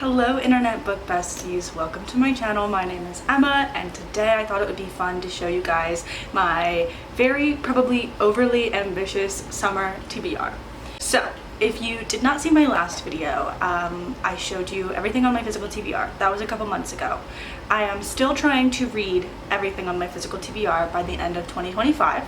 Hello internet book besties, welcome to my channel. My name is Emma and today I thought it would be fun to show you guys my very probably overly ambitious summer TBR. So if you did not see my last video, I showed you everything on my physical TBR. That was a couple months ago. I am still trying to read everything on my physical TBR by the end of 2025.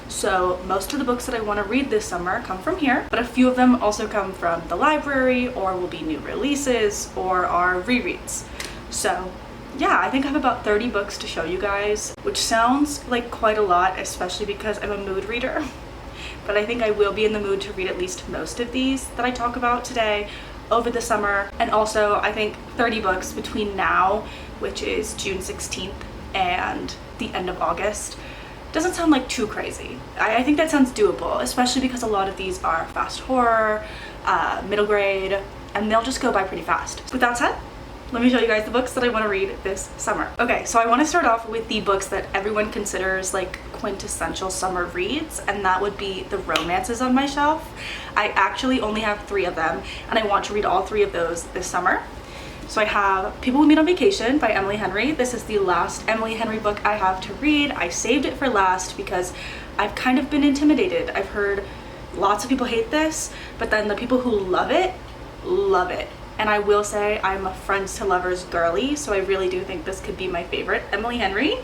So most of the books that I want to read this summer come from here, but a few of them also come from the library or will be new releases or are rereads. So yeah, I think I have about 30 books to show you guys, which sounds like quite a lot, especially because I'm a mood reader. But I think I will be in the mood to read at least most of these that I talk about today over the summer. And also I think 30 books between now, which is June 16th, and the end of August, doesn't sound like too crazy. I think that sounds doable, especially because a lot of these are fast horror, middle grade, and they'll just go by pretty fast. With that said, let me show you guys the books that I want to read this summer. Okay, so I want to start off with the books that everyone considers like quintessential summer reads, and that would be the romances on my shelf. I actually only have 3 of them, and I want to read all 3 of those this summer. So I have People We Meet on Vacation by Emily Henry. This is the last Emily Henry book I have to read. I saved it for last because I've kind of been intimidated. I've heard lots of people hate this, but then the people who love it, love it. And I will say I'm a friends to lovers girly, so I really do think this could be my favorite Emily Henry.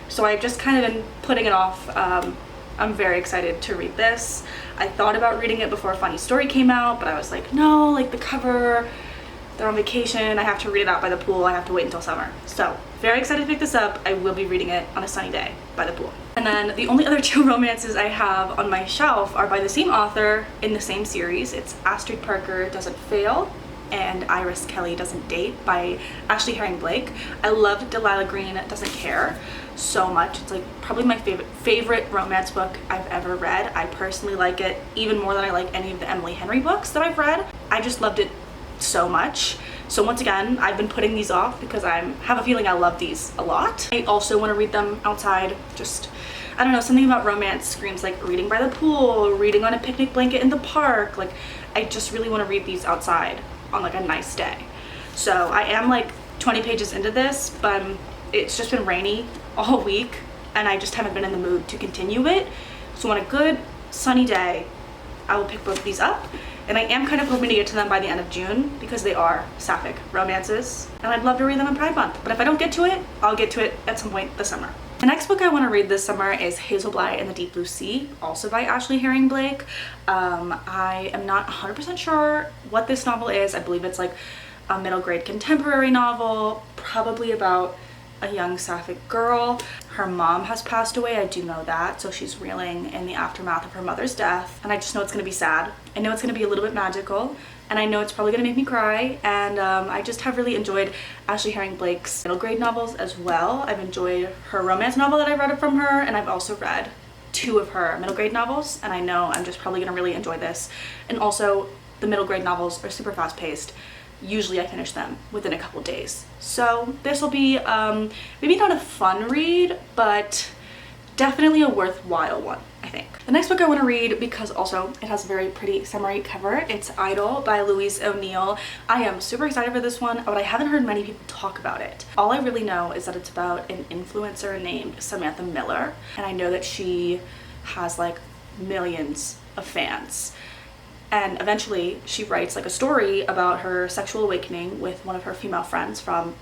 So I've just kind of been putting it off. I'm very excited to read this. I thought about reading it before Funny Story came out, but I was like, no, like the cover, they're on vacation, I have to read it out by the pool, I have to wait until summer. So very excited to pick this up. I will be reading it on a sunny day by the pool. And then the only other 2 romances I have on my shelf are by the same author in the same series. It's Astrid Parker Doesn't Fail and Iris Kelly Doesn't Date by Ashley Herring Blake. I loved Delilah Green Doesn't Care so much. It's like probably my favorite romance book I've ever read. I personally like it even more than I like any of the Emily Henry books that I've read. I just loved it so much. So once again, I've been putting these off because I have a feeling I love these a lot. I also want to read them outside. Just, I don't know, something about romance screams like reading by the pool, reading on a picnic blanket in the park. Like, I just really want to read these outside on like a nice day. So I am like 20 pages into this, but it's just been rainy all week and I just haven't been in the mood to continue it. So on a good sunny day, I will pick both of these up. And I am kind of hoping to get to them by the end of June because they are sapphic romances and I'd love to read them in Pride Month. But if I don't get to it, I'll get to it at some point this summer. The next book I want to read this summer is Hazel Bligh and the Deep Blue Sea, also by Ashley Herring Blake. I am not 100% sure what this novel is. I believe it's like a middle grade contemporary novel, probably about a young sapphic girl. Her mom has passed away, I do know that, so she's reeling in the aftermath of her mother's death, and I just know it's gonna be sad. I know it's gonna be a little bit magical, and I know it's probably gonna make me cry, and I just have really enjoyed Ashley Herring Blake's middle grade novels as well. I've enjoyed her romance novel that I read from her, and I've also read 2 of her middle grade novels, and I know I'm just probably gonna really enjoy this. And also, the middle grade novels are super fast paced. Usually I finish them within a couple days. So this will be maybe not a fun read, but definitely a worthwhile one, I think. The next book I want to read, because also it has a very pretty summery cover, it's Idol by Louise O'Neill. I am super excited for this one, but I haven't heard many people talk about it. All I really know is that it's about an influencer named Samantha Miller, and I know that she has like millions of fans. And eventually she writes like a story about her sexual awakening with one of her female friends from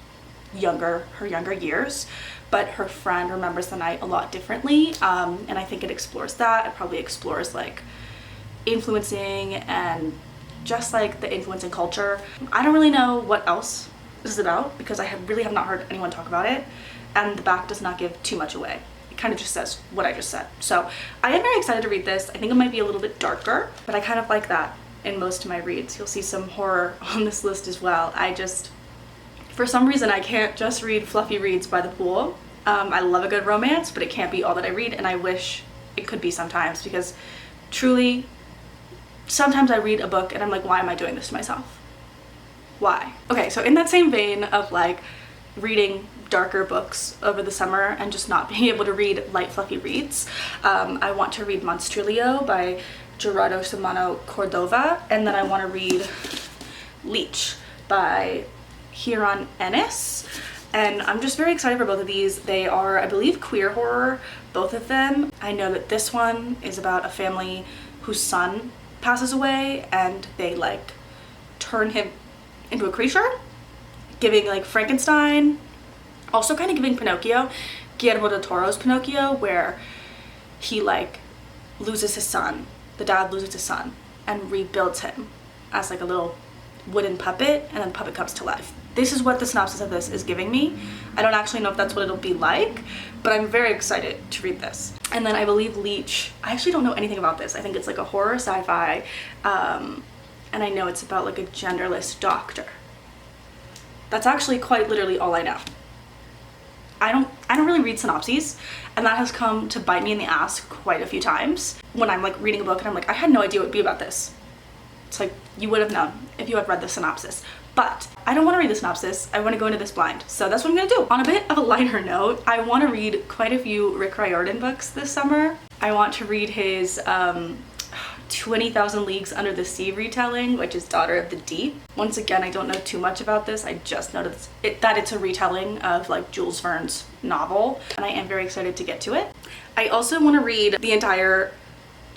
her younger years, but her friend remembers the night a lot differently. And I think it explores that. It probably explores like influencing and just like the influencing culture. I don't really know what else this is about because I really have not heard anyone talk about it, and the back does not give too much away. Kind of just says what I just said. So I am very excited to read this. I think it might be a little bit darker, but I kind of like that in most of my reads. You'll see some horror on this list as well. For some reason, I can't just read fluffy reads by the pool. I love a good romance, but it can't be all that I read, and I wish it could be sometimes, because truly, sometimes I read a book and I'm like, why am I doing this to myself? Why? Okay, so in that same vein of like reading darker books over the summer and just not being able to read light fluffy reads, I want to read Monstrilio by Gerardo Simano Cordova, and then I want to read Leech by here on Ennis. And I'm just very excited for both of these. They are, I believe, queer horror, both of them. I know that this one is about a family whose son passes away and they like turn him into a creature, giving like Frankenstein, also kind of giving Pinocchio, Guillermo del Toro's Pinocchio, where he like loses his son, the dad loses his son and rebuilds him as like a little wooden puppet, and then the puppet comes to life. This is what the synopsis of this is giving me. I don't actually know if that's what it'll be like, but I'm very excited to read this. And then I believe Leech, I actually don't know anything about this. I think it's like a horror sci-fi, and I know it's about like a genderless doctor. That's actually quite literally all I know. I don't really read synopses, and that has come to bite me in the ass quite a few times when I'm like reading a book and I'm like, I had no idea what it would be about this. It's like, you would have known if you had read the synopsis. But I don't want to read the synopsis. I want to go into this blind. So that's what I'm going to do. On a bit of a lighter note, I want to read quite a few Rick Riordan books this summer. I want to read his 20,000 Leagues Under the Sea retelling, which is Daughter of the Deep. Once again, I don't know too much about this. I just know that it's a retelling of like Jules Verne's novel, and I am very excited to get to it. I also want to read the entire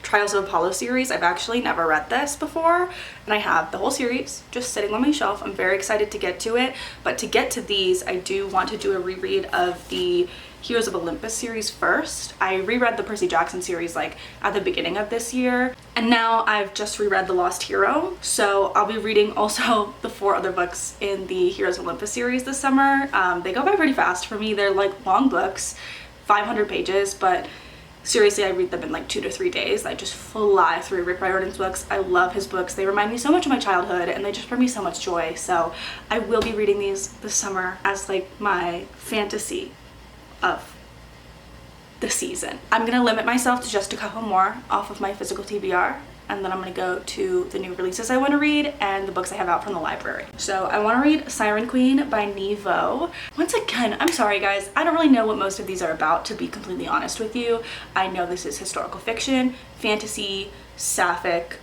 Trials of Apollo series. I've actually never read this before, and I have the whole series just sitting on my shelf. I'm very excited to get to it, but to get to these, I do want to do a reread of the Heroes of Olympus series first. I reread the Percy Jackson series like at the beginning of this year, and now I've just reread The Lost Hero, so I'll be reading also the 4 other books in the Heroes of Olympus series this summer. They go by pretty fast for me. They're like long books, 500 pages, but seriously, I read them in like 2 to 3 days. I just fly through Rick Riordan's books. I love his books. They remind me so much of my childhood, and they just bring me so much joy. So I will be reading these this summer as like my fantasy of the season. I'm gonna limit myself to just a couple more off of my physical TBR, and then I'm gonna go to the new releases I want to read and the books I have out from the library. So I want to read Siren Queen by Nhi Vo. Once again, I'm sorry guys, I don't really know what most of these are about, to be completely honest with you. I know this is historical fiction, fantasy, sapphic.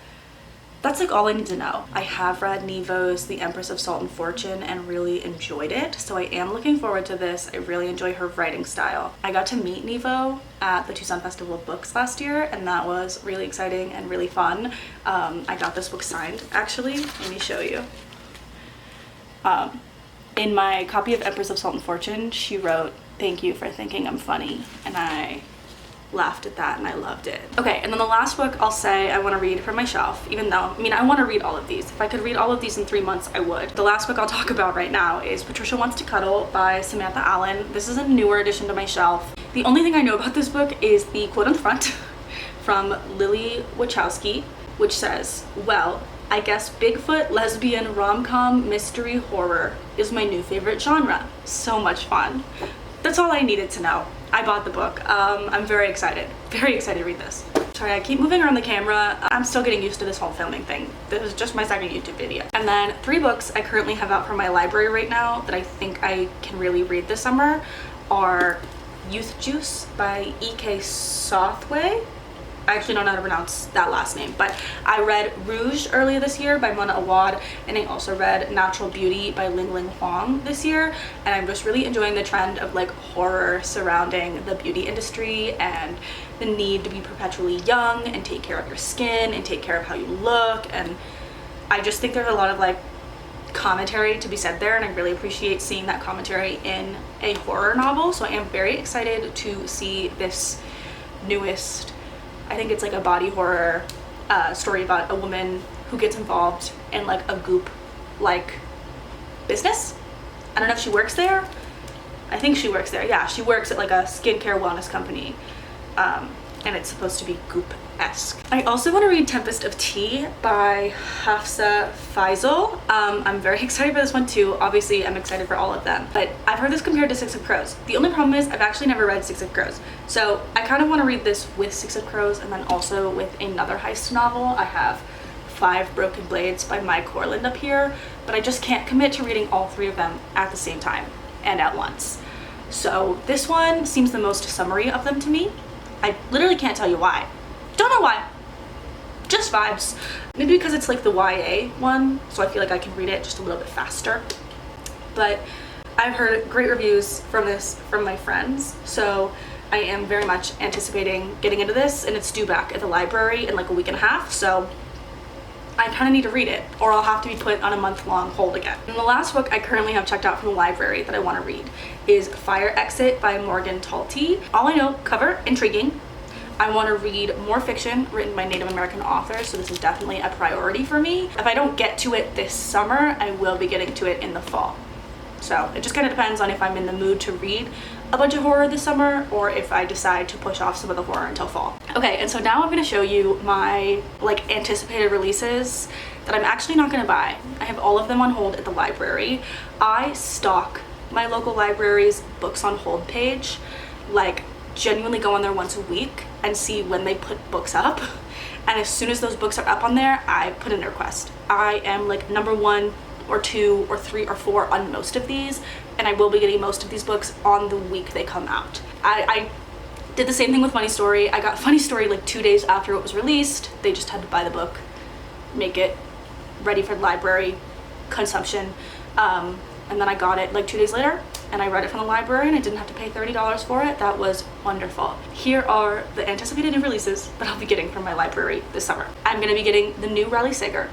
That's like all I need to know. I have read Nhi Vo's The Empress of Salt and Fortune and really enjoyed it, so I am looking forward to this. I really enjoy her writing style. I got to meet Nhi Vo at the Tucson Festival of Books last year, and that was really exciting and really fun. I got this book signed, actually. Let me show you. In my copy of Empress of Salt and Fortune, she wrote, "Thank you for thinking I'm funny," and I laughed at that and I loved it. Okay, and then the last book I'll say I want to read from my shelf, even though, I mean, I want to read all of these. If I could read all of these in 3 months, I would. The last book I'll talk about right now is Patricia Wants to Cuddle by Samantha Allen. This is a newer addition to my shelf. The only thing I know about this book is the quote on the front from Lily Wachowski, which says, "Well, I guess Bigfoot, lesbian, rom-com, mystery, horror is my new favorite genre." So much fun. That's all I needed to know. I bought the book. I'm very excited to read this. Sorry, I keep moving around the camera. I'm still getting used to this whole filming thing. This is just my second YouTube video. And then 3 books I currently have out from my library right now that I think I can really read this summer are Youth Juice by E.K. Sothway. I actually don't know how to pronounce that last name, but I read Rouge earlier this year by Mona Awad, and I also read Natural Beauty by Ling Ling Huang this year, and I'm just really enjoying the trend of like horror surrounding the beauty industry and the need to be perpetually young and take care of your skin and take care of how you look, and I just think there's a lot of like commentary to be said there, and I really appreciate seeing that commentary in a horror novel. So I am very excited to see this newest, I think it's like a body horror story about a woman who gets involved in like a goop like business. I don't know if she works there. I think she works there. Yeah, she works at like a skincare wellness company, and it's supposed to be goop-esque. I also want to read Tempest of Tea by Hafsa Faisal. I'm very excited for this one too. Obviously, I'm excited for all of them, but I've heard this compared to Six of Crows. The only problem is I've actually never read Six of Crows, so I kind of want to read this with Six of Crows and then also with another heist novel. I have Five Broken Blades by Mai Corland up here, but I just can't commit to reading all 3 of them at the same time and at once. So this one seems the most summery of them to me. I literally can't tell you why. Don't know why. Just vibes. Maybe because it's like the YA one, so I feel like I can read it just a little bit faster. but I've heard great reviews from this from my friends, so I am very much anticipating getting into this, and it's due back at the library in like a week and a half, so I kind of need to read it, or I'll have to be put on a month-long hold again. And the last book I currently have checked out from the library that I want to read is Fire Exit by Morgan Talty. All I know, cover, intriguing. I want to read more fiction written by Native American authors, so this is definitely a priority for me. If I don't get to it this summer, I will be getting to it in the fall. So it just kind of depends on if I'm in the mood to read a bunch of horror this summer or if I decide to push off some of the horror until fall. Okay, and so now I'm going to show you my like anticipated releases that I'm actually not going to buy. I have all of them on hold at the library. I stalk my local library's books on hold page, like genuinely go on there once a week and see when they put books up. And as soon as those books are up on there, I put in a request. I am like number 1 or 2 or 3 or 4 on most of these, and I will be getting most of these books on the week they come out. I did the same thing with Funny Story. I got Funny Story like 2 days after it was released. They just had to buy the book, make it ready for library consumption, and then I got it like 2 days later, and I read it from the library, and I didn't have to pay $30 for it. That was wonderful. Here are the anticipated new releases that I'll be getting from my library this summer. I'm going to be getting the new Riley Sager,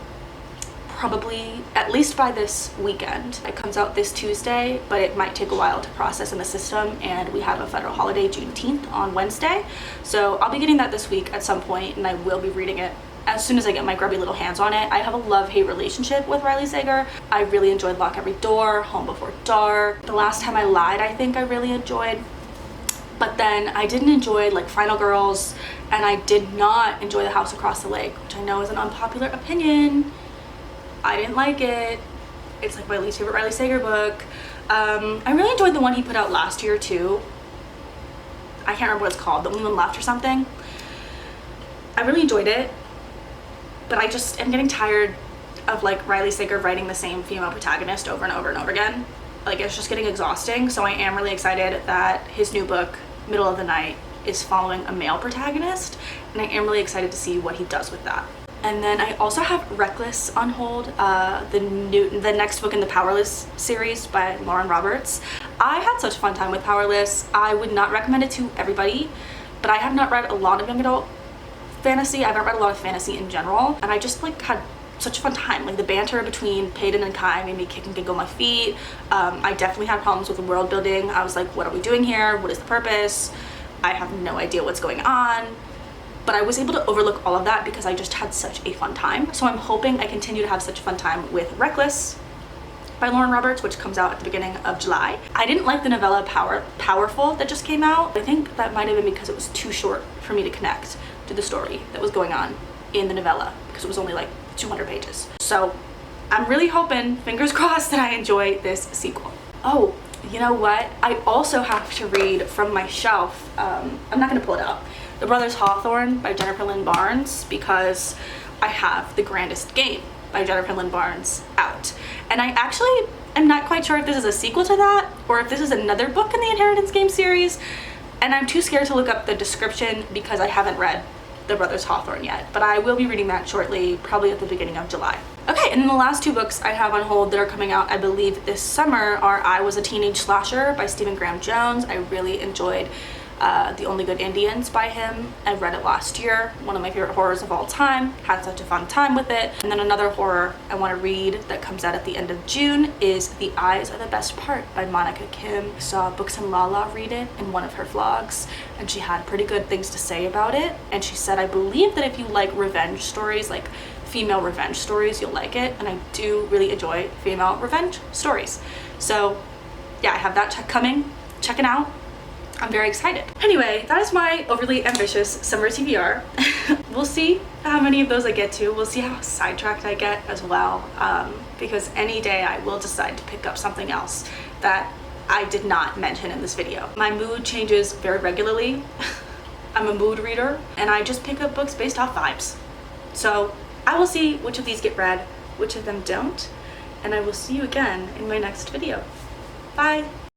probably at least by this weekend. It comes out this Tuesday, but it might take a while to process in the system, and we have a federal holiday, Juneteenth, on Wednesday. So I'll be getting that this week at some point, and I will be reading it as soon as I get my grubby little hands on it. I have a love-hate relationship with Riley Sager. I really enjoyed Lock Every Door, Home Before Dark. The Last Time I Lied, I think I really enjoyed. But then I didn't enjoy like Final Girls, and I did not enjoy The House Across the Lake, which I know is an unpopular opinion. I didn't like it. It's like my least favorite Riley Sager book. I really enjoyed the one he put out last year too. I can't remember what it's called, The Only One Left or something. I really enjoyed it, but I just am getting tired of like Riley Sager writing the same female protagonist over and over and over again. Like, it's just getting exhausting. So I am really excited that his new book, Middle of the Night, is following a male protagonist, and I am really excited to see what he does with that. And then I also have Reckless on hold, the next book in the Powerless series by Lauren Roberts. I had such a fun time with Powerless. I would not recommend it to everybody, but I have not read a lot of young adult fantasy. I haven't read a lot of fantasy in general, and I just like had such a fun time. Like, the banter between Peyton and Kai made me kick and giggle my feet. I definitely had problems with the world building. I was like, what are we doing here? What is the purpose? I have no idea what's going on. But I was able to overlook all of that because I just had such a fun time. So I'm hoping I continue to have such a fun time with Reckless by Lauren Roberts, which comes out at the beginning of July. I didn't like the novella Powerful that just came out. I think that might have been because it was too short for me to connect to the story that was going on in the novella, because it was only like 200 pages. So I'm really hoping, fingers crossed, that I enjoy this sequel. Oh, you know what? I also have to read from my shelf. I'm not gonna pull it out. The Brothers Hawthorne by Jennifer Lynn Barnes, because I have The Grandest Game by Jennifer Lynn Barnes out. And I actually am not quite sure if this is a sequel to that or if this is another book in the Inheritance Game series. And I'm too scared to look up the description because I haven't read The Brothers Hawthorne yet. But I will be reading that shortly, probably at the beginning of July. Okay, and then the last 2 books I have on hold that are coming out, I believe, this summer are I Was a Teenage Slasher by Stephen Graham Jones. I really enjoyed The Only Good Indians by him. I read it last year, one of my favorite horrors of all time. Had such a fun time with it. And then another horror I want to read that comes out at the end of June is The Eyes Are the Best Part by Monica Kim. I saw Books and Lala read it in one of her vlogs, and she had pretty good things to say about it. And she said, I believe that if you like revenge stories, like female revenge stories, you'll like it. And I do really enjoy female revenge stories. So yeah, I have that coming. Check it out. I'm very excited. Anyway, that is my overly ambitious summer TBR. We'll see how many of those I get to. We'll see how sidetracked I get as well, because any day I will decide to pick up something else that I did not mention in this video. My mood changes very regularly. I'm a mood reader, and I just pick up books based off vibes. So I will see which of these get read, which of them don't, and I will see you again in my next video. Bye!